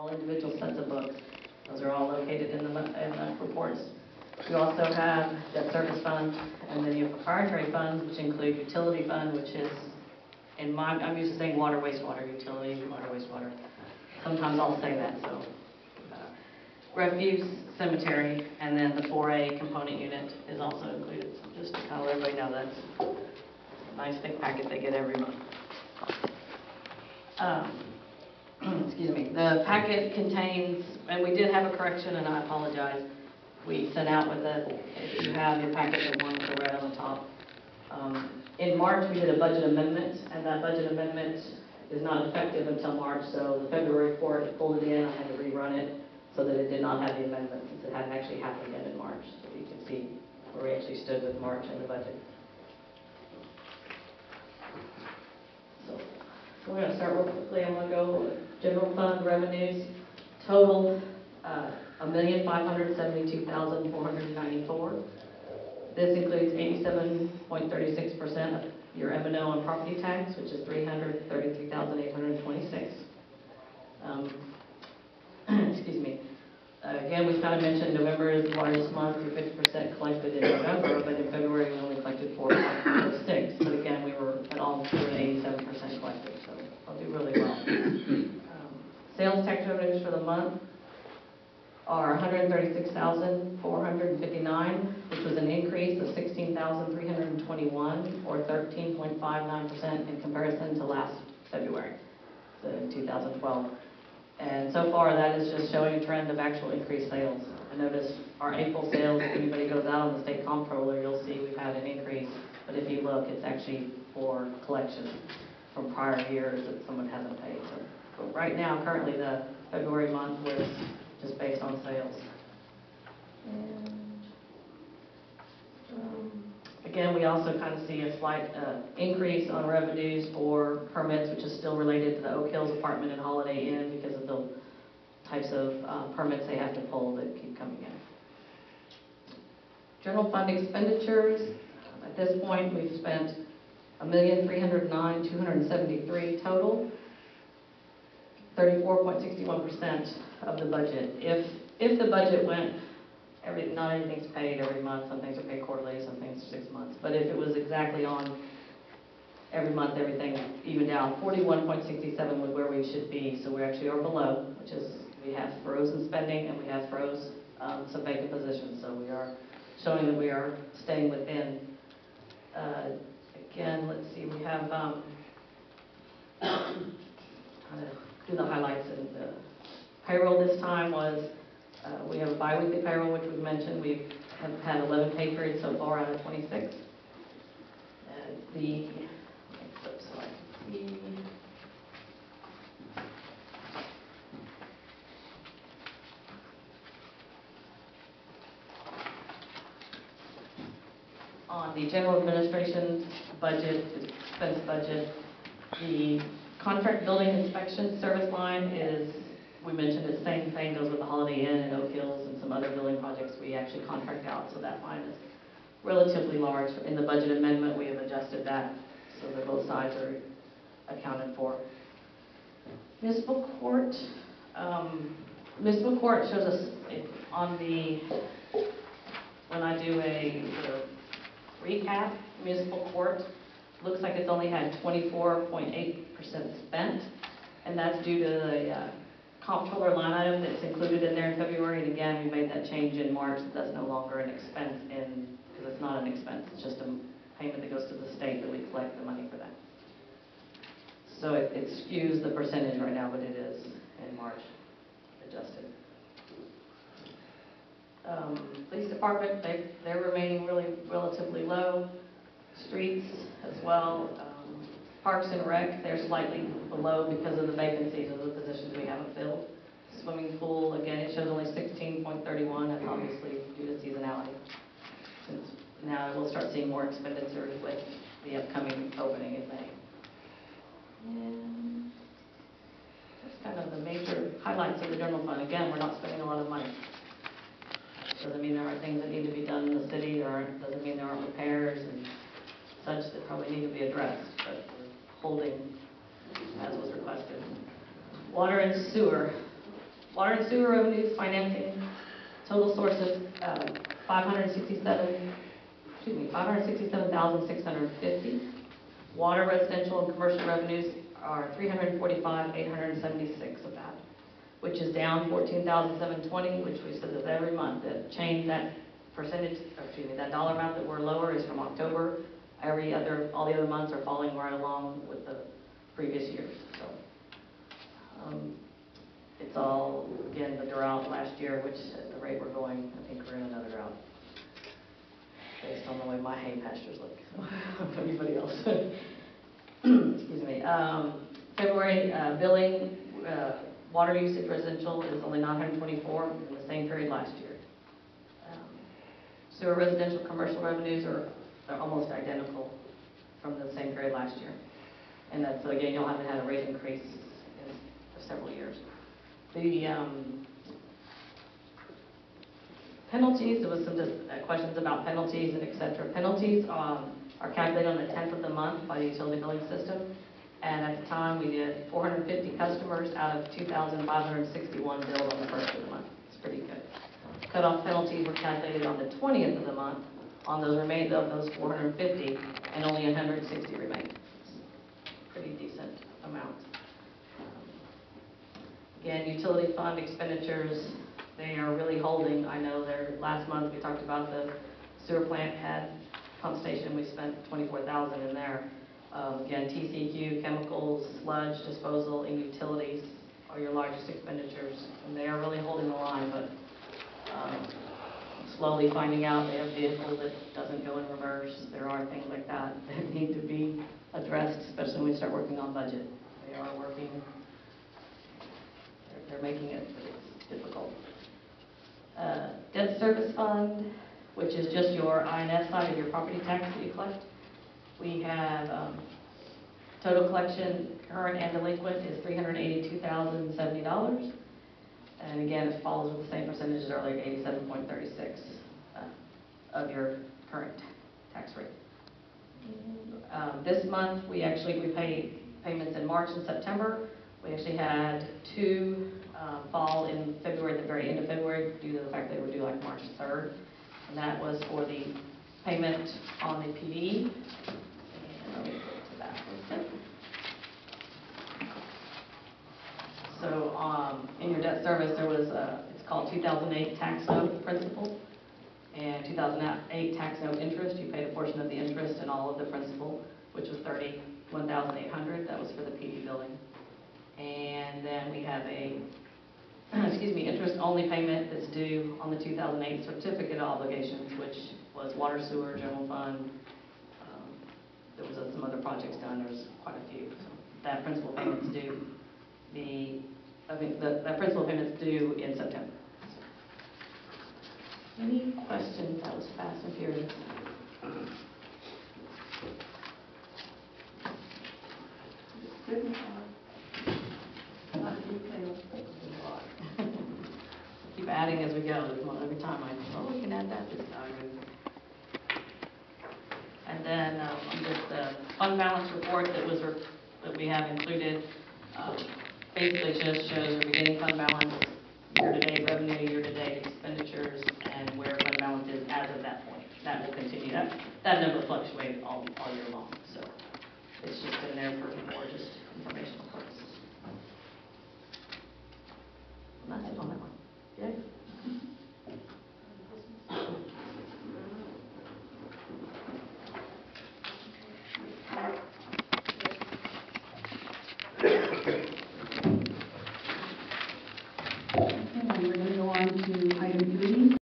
all individual sets of books. Those are all located in the reports. You also have debt service fund, and then you have proprietary funds, which include utility fund, which is, I'm used to saying water, wastewater, utility, water, wastewater. Sometimes I'll say that, so. Refuse, cemetery, and then the 4A component unit is also included. So just to kind of let everybody know that's a nice thick packet they get every month. Excuse me. The packet contains, and we did have a correction, and I apologize. We sent out with if you have your packet, the one with the red on the top. In March, we did a budget amendment, and that budget amendment is not effective until March. So the February report, it pulled it in. I had to rerun it so that it did not have the amendment, since it hadn't actually happened yet in March. So you can see where we actually stood with March in the budget. So we're going to start real quickly. I'm going to go general fund revenues. Total $1,572,494. This includes 87.36% of your M&O on property tax, which is $333,826. Excuse me. Again, we kind of mentioned November is the largest month. We're 50% collected in November, but in February we only collected 4.06. But again, we were at all 87% collected, so I'll do really well. Sales tax revenues for the month are $136,459, which was an increase of $16,321, or 13.59% in comparison to last February, so in 2012. And so far, that is just showing a trend of actual increased sales. I noticed our April sales, if anybody goes out on the state comptroller, you'll see we've had an increase. But if you look, it's actually for collection from prior years that someone hasn't paid. So right now, currently, the February month was just based on sales. And again, we also kind of see a slight increase on revenues for permits, which is still related to the Oak Hills apartment and Holiday Inn because of the types of permits they have to pull that keep coming in. General fund expenditures. At this point, we've spent $1,309,273 total. 34.61% of the budget. If the budget went, not everything's paid every month. Some things are paid quarterly, some things 6 months. But if it was exactly on every month, everything evened out, 41.67 was where we should be. So we actually are below, which is we have frozen spending and we have froze some vacant positions. So we are showing that we are staying within. Again, let's see, we have do the highlights. And the payroll this time was, we have a bi-weekly payroll, which we've mentioned. We have had 11 pay periods so far out of 26. On the general administration budget, expense budget, the contract building inspection service line is, we mentioned the same thing goes with the Holiday Inn and Oak Hills and some other building projects we actually contract out, so that line is relatively large. In the budget amendment, we have adjusted that so that both sides are accounted for. Municipal court. Municipal court shows us on when I do a recap, municipal court looks like it's only had 24.8% spent, and that's due to the comptroller line item that's included in there in February. And again, we made that change in March. That's no longer an expense because it's not an expense. It's just a payment that goes to the state that we collect the money for that. So it skews the percentage right now, but it is in March adjusted. Police department, they're remaining relatively low. Streets as well. Parks and Rec, they're slightly below because of the vacancies of the positions we haven't filled. Swimming pool, again, it shows only 16.31. That's obviously due to seasonality. Since now we'll start seeing more expenditures with the upcoming opening in May. And that's kind of the major highlights of the general fund. Again, we're not spending a lot of money. Doesn't mean there aren't things that need to be done in the city. Doesn't mean there aren't repairs and such that probably need to be addressed, but we're holding as was requested. Water and sewer. Water and sewer revenues, financing, total sources, 567,650. Water, residential, and commercial revenues are 345,876 of that, which is down 14,720, which we said that every month. That change, that percentage, that dollar amount that we're lower is from October. All the other months are falling right along with the previous years. So, it's all, again, the drought last year, which at the rate we're going, I think we're in another drought, based on the way my hay pastures look. So, anybody else? Excuse me. February billing, water usage residential is only 924 in the same period last year. Sewer, residential, commercial revenues are almost identical from the same period last year. And that's, again, y'all haven't had a rate increase for several years. The penalties, there was some questions about penalties and et cetera. Penalties are calculated on the 10th of the month by the utility billing system. And at the time, we did 450 customers out of 2,561 billed on the first of the month. It's pretty good. Cutoff penalties were calculated on the 20th of the month on those remainder of those 450, and only 160 remained. Pretty decent amount. Again, utility fund expenditures, they are really holding. I know last month we talked about the sewer plant had pump station. We spent $24,000 in there. Again, TCQ, chemicals, sludge disposal, and utilities are your largest expenditures, and they are really holding the line. But slowly finding out they have a vehicle that doesn't go in reverse. There are things like that that need to be addressed, especially when we start working on budget. They are working. They're making it, but it's difficult. Debt service fund, which is just your INS side of your property tax that you collect. We have total collection, current and delinquent, is $382,070. And again, it follows with the same percentage as earlier, 87.36 of your current tax rate. This month, we pay payments in March and September. We actually had two fall in February, at the very end of February, due to the fact they were due like March 3rd. And that was for the payment on the PD. And let me go to that one second. So in your debt service, there was it's called 2008 tax note principal and 2008 tax note interest. You paid a portion of the interest and all of the principal, which was $31,800. That was for the PD building. And then we have a interest-only payment that's due on the 2008 certificate of obligations, which was water, sewer, general fund. There was some other projects done. There's quite a few. So that principal payment's due. That principal payment's due in September. Any questions? That was fast and furious. Good. Keep adding as we go. Every time we can add that this time. And then just the fund balance report that we have included basically just shows your beginning fund